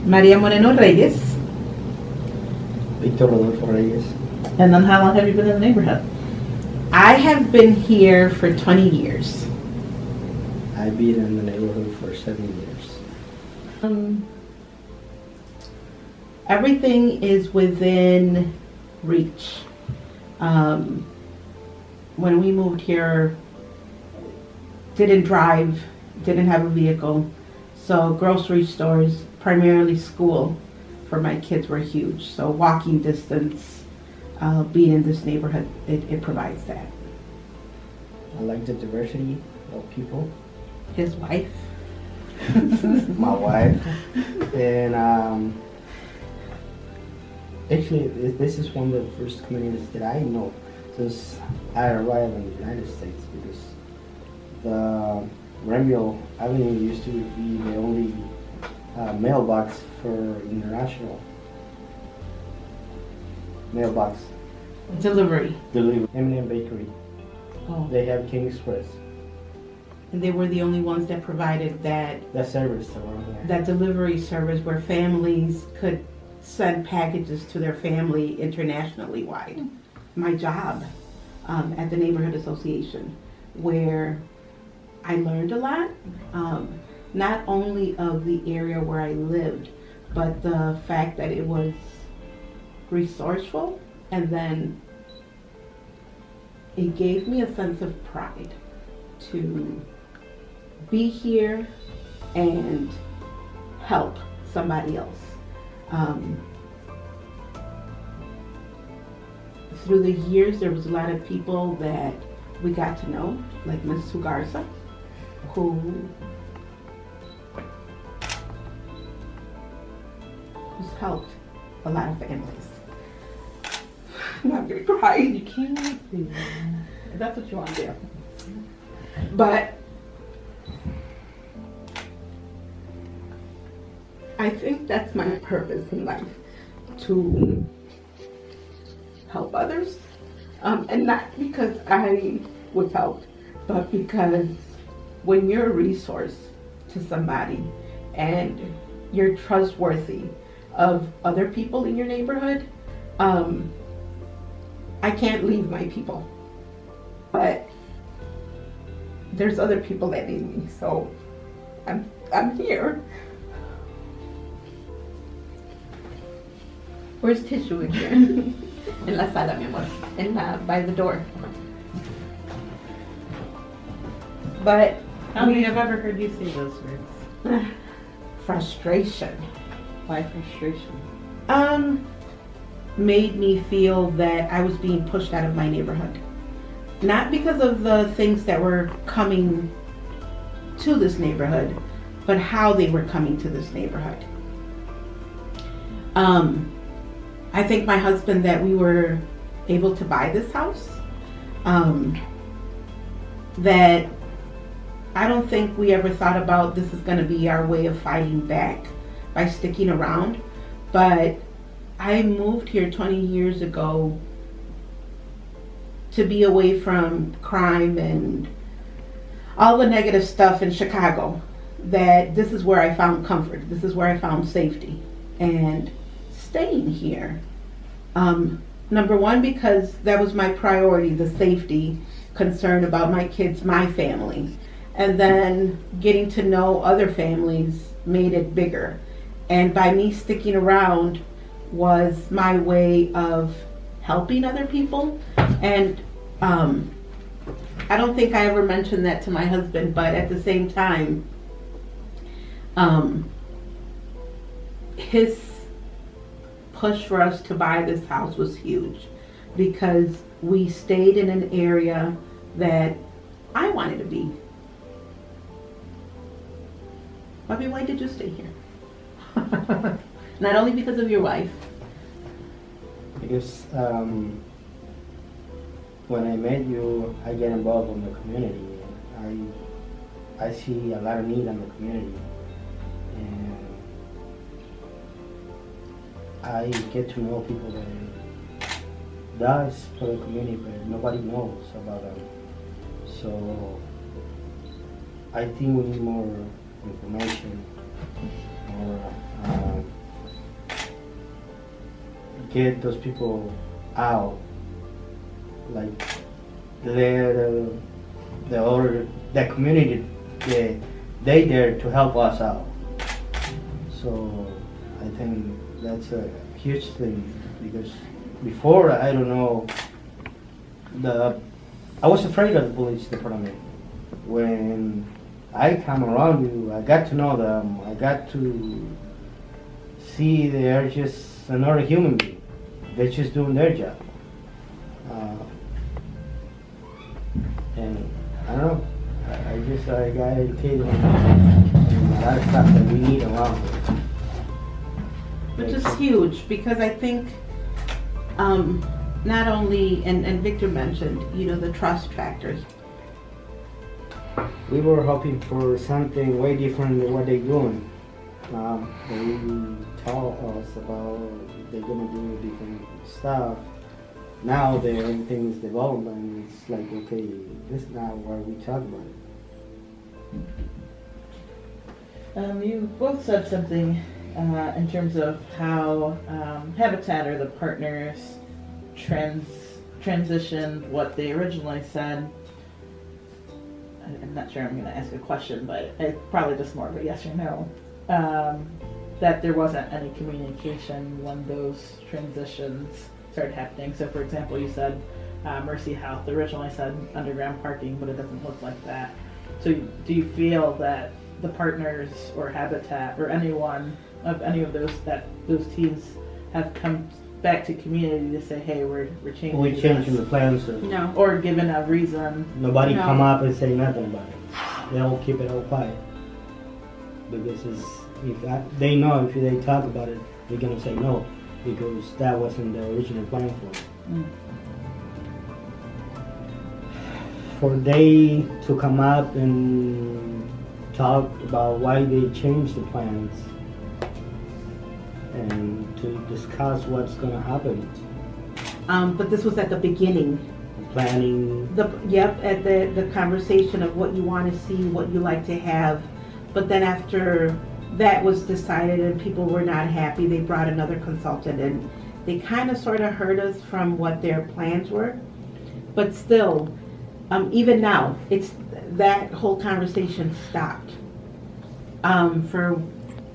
Maria Moreno Reyes. Victor Rodolfo Reyes. And then how long have you been in the neighborhood? I have been here for 20 years. I've been in the neighborhood for 7 years. Everything is within reach. When we moved here, didn't drive, didn't have a vehicle, so grocery stores, primarily school, for my kids were huge. So walking distance, being in this neighborhood, it provides that. I like the diversity of people. His wife. My wife. And actually, this is one of the first communities that I know since I arrived in the United States, because the Granville Avenue used to be the only mailbox for international mailbox Delivery. delivery. M&M Bakery. Oh. They have King Express. And they were the only ones that provided that Service around here. that delivery service where families could send packages to their family internationally wide. My job at the Neighborhood Association, where I learned a lot, not only of the area where I lived, but the fact that it was resourceful, and then it gave me a sense of pride to be here and help somebody else. Through the years, there was a lot of people that we got to know, like Ms. Sugarza, who's helped a lot of families. I'm gonna cry. You can't do that. If that's what you want to do. But I think that's my purpose in life, to help others. And not because I was helped, but because when you're a resource to somebody and you're trustworthy of other people in your neighborhood, I can't leave my people. But there's other people that need me, so I'm here. Where's tissue in here? En la sala, mi amor. By the door. But I don't think I've ever heard you say those words. frustration. Why frustration? Made me feel that I was being pushed out of my neighborhood. Not because of the things that were coming to this neighborhood, but how they were coming to this neighborhood. I think my husband, that we were able to buy this house, that I don't think we ever thought about this is going to be our way of fighting back by sticking around. But I moved here 20 years ago to be away from crime and all the negative stuff in Chicago. That this is where I found comfort. This is where I found safety. And staying here. Number one, because that was my priority, the safety, concern about my kids, my family. And then getting to know other families made it bigger. And by me sticking around was my way of helping other people. And I don't think I ever mentioned that to my husband, but at the same time, his push for us to buy this house was huge, because we stayed in an area that I wanted to be. Bobby, why did you stay here? Not only because of your wife. Because when I met you, I get involved in the community. I see a lot of need in the community, and I get to know people that does for the community, but nobody knows about them. So I think we need more information, more get those people out, like the community, they there to help us out. So I think that's a huge thing, because before, I don't know, I was afraid of the police department. When I come around you, I got to know them, I got to see they're just another human being. They're just doing their job. And I don't know, I got educated on a lot of stuff that we need around here. Which is huge, because I think not only, and Victor mentioned, the trust factor. We were hoping for something way different than what they're doing. They tell us about they're gonna do different stuff. Now that everything is development, it's like, okay, this is not where we talk about it. You both said something in terms of how Habitat or the partners transitioned what they originally said. I'm not sure I'm going to ask a question, but it's probably just more of a yes or no. That there wasn't any communication when those transitions started happening. So, for example, you said Mercy Health originally said underground parking, but it doesn't look like that. So, do you feel that the partners or Habitat or anyone of any of those teams have come back to community to say, hey, we're changing We're changing the this, plans. So No. or given a reason? nobody No. come up and say nothing about it. They all keep it all quiet. Because they know if they talk about it, they're gonna say no, because that wasn't the original plan for it. Mm. For they to come up and talk about why they changed the plans and to discuss what's gonna happen, But this was at the beginning. planning. At the conversation of what you want to see, what you like to have. But then after that was decided and people were not happy, they brought another consultant, and they kind of sort of heard us from what their plans were. But still, even now, that whole conversation stopped for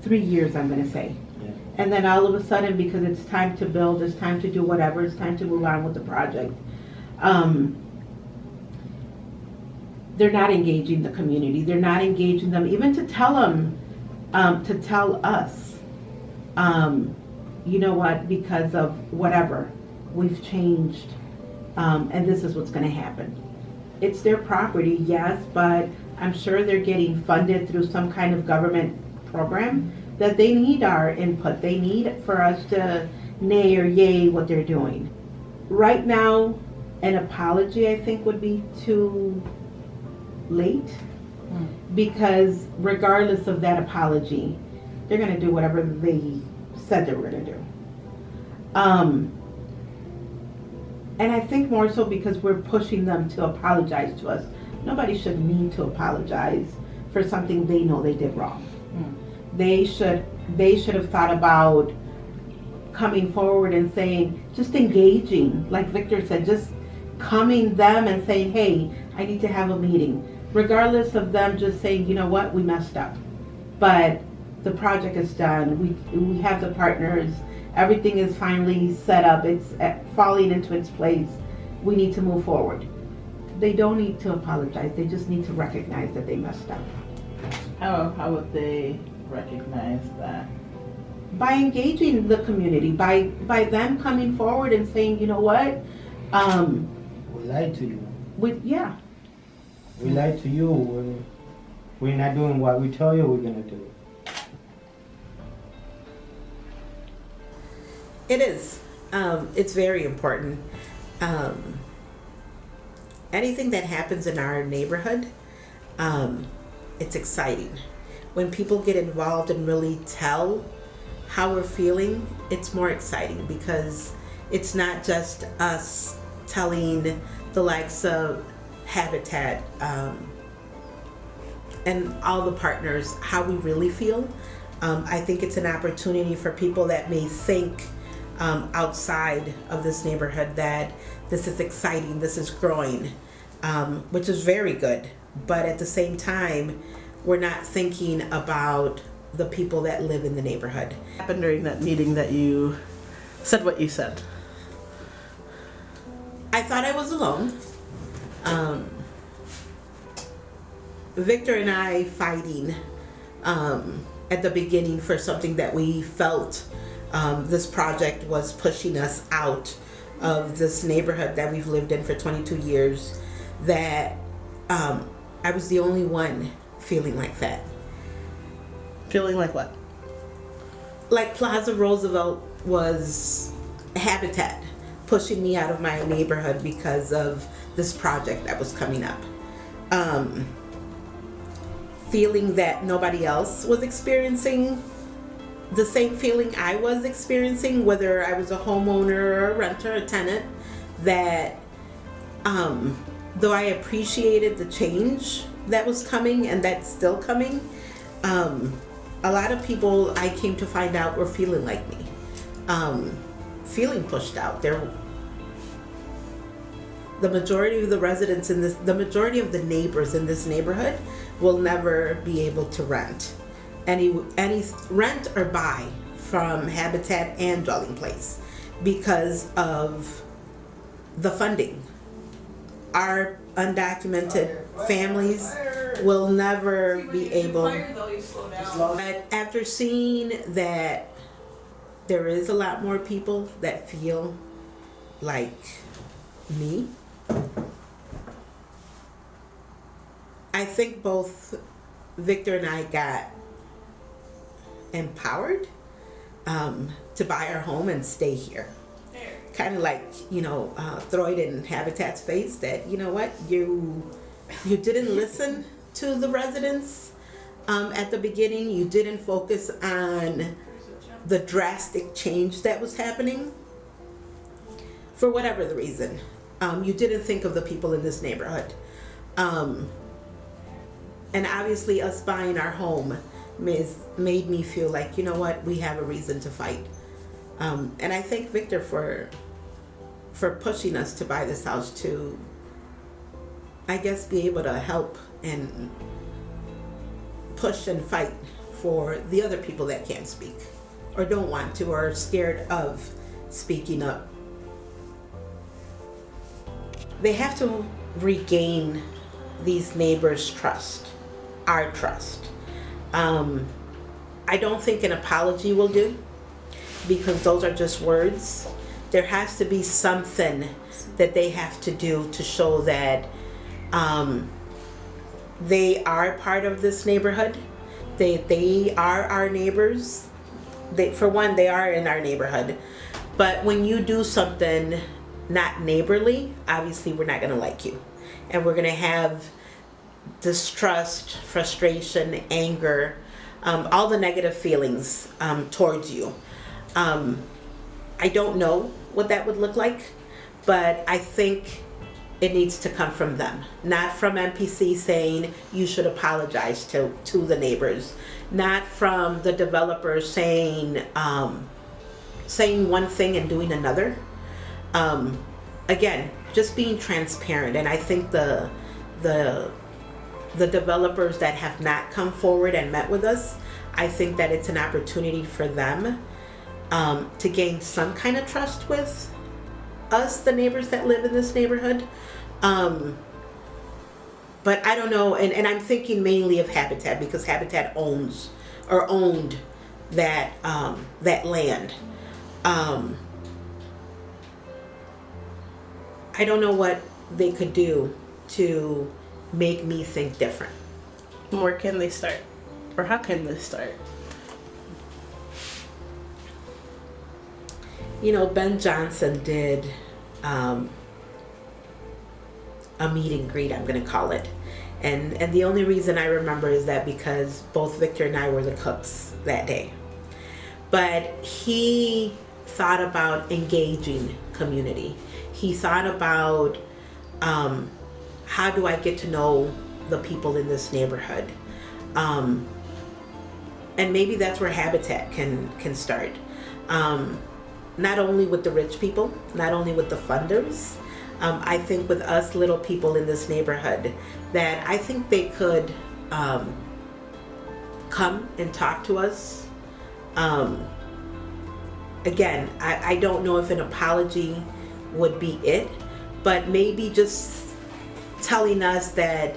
3 years, I'm going to say. Yeah. And then all of a sudden, because it's time to build, it's time to do whatever, it's time to move on with the project, they're not engaging the community. They're not engaging them, even to tell them, to tell us, you know what, because of whatever, we've changed, and this is what's going to happen. It's their property, yes, but I'm sure they're getting funded through some kind of government program that they need our input. They need for us to nay or yay what they're doing. Right now, an apology, I think, would be too late, because regardless of that apology, they're going to do whatever they said they were going to do. And I think more so because we're pushing them to apologize to us. Nobody should need to apologize for something they know they did wrong. They should have thought about coming forward and saying, just engaging, like Victor said, just coming them and saying, hey, I need to have a meeting. Regardless of them just saying, you know what, we messed up. But the project is done. We have the partners. Everything is finally set up. It's falling into its place. We need to move forward. They don't need to apologize. They just need to recognize that they messed up. How would they recognize that? By engaging the community, by them coming forward and saying, you know what, We lied to you. we lied to you. We're not doing what we tell you we're gonna do. It is. It's very important. Anything that happens in our neighborhood, it's exciting. When people get involved and really tell how we're feeling, it's more exciting, because it's not just us telling the likes of Habitat and all the partners how we really feel. I think it's an opportunity for people that may think outside of this neighborhood that this is exciting, this is growing, which is very good. But at the same time, we're not thinking about the people that live in the neighborhood. What happened during that meeting that you said what you said? I thought I was alone. Victor and I fighting at the beginning for something that we felt this project was pushing us out of this neighborhood that we've lived in for 22 years, that I was the only one feeling like that. Feeling like what? Like Plaza Roosevelt was Habitat pushing me out of my neighborhood because of this project that was coming up. Feeling that nobody else was experiencing the same feeling I was experiencing, whether I was a homeowner or a renter, a tenant, that though I appreciated the change that was coming and that's still coming, a lot of people I came to find out were feeling like me, feeling pushed out. The majority of the residents in this, the majority of the neighbors in this neighborhood will never be able to rent any rent or buy from Habitat and Dwelling Place because of the funding. Our undocumented families will never be able. But after seeing that there is a lot more people that feel like me, I think both Victor and I got empowered to buy our home and stay here. Kind of like, throw it in Habitat's face that, you know what, you didn't listen to the residents at the beginning. You didn't focus on the drastic change that was happening for whatever the reason. You didn't think of the people in this neighborhood. And obviously us buying our home made me feel like, you know what, we have a reason to fight. And I thank Victor for pushing us to buy this house, to, I guess, be able to help and push and fight for the other people that can't speak or don't want to or are scared of speaking up. They have to regain these neighbors' trust, our trust. I don't think an apology will do, because those are just words. There has to be something that they have to do to show that they are part of this neighborhood. They are our neighbors. For one, they are in our neighborhood. But when you do something not neighborly, obviously we're not gonna like you. And we're gonna have distrust, frustration, anger, all the negative feelings towards you. I don't know what that would look like, but I think it needs to come from them, not from MPC saying you should apologize to the neighbors, not from the developers saying one thing and doing another. Again, just being transparent. And I think the developers that have not come forward and met with us, I think that it's an opportunity for them to gain some kind of trust with us, the neighbors that live in this neighborhood. But I don't know, and I'm thinking mainly of Habitat, because Habitat owned that land. I don't know what they could do to make me think different. Where can they start? Or how can they start? Ben Johnson did a meet and greet, I'm going to call it. And the only reason I remember is that because both Victor and I were the cooks that day. But he thought about engaging community. He thought about how do I get to know the people in this neighborhood? And maybe that's where Habitat can start. not only with the rich people, not only with the funders, I think with us little people in this neighborhood, that I think they could come and talk to us. Again, I don't know if an apology would be it, but maybe just telling us that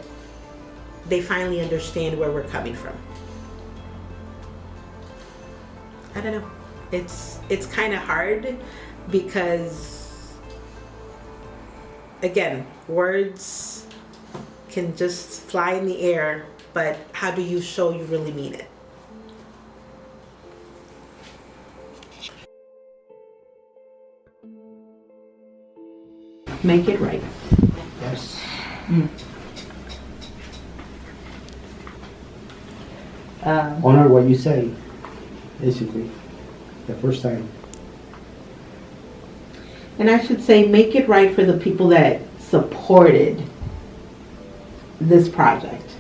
they finally understand where we're coming from. I don't know. It's kind of hard because, again, words can just fly in the air, but how do you show you really mean it? Make it right. Yes. Honor what you say, basically, the first time. And I should say, make it right for the people that supported this project.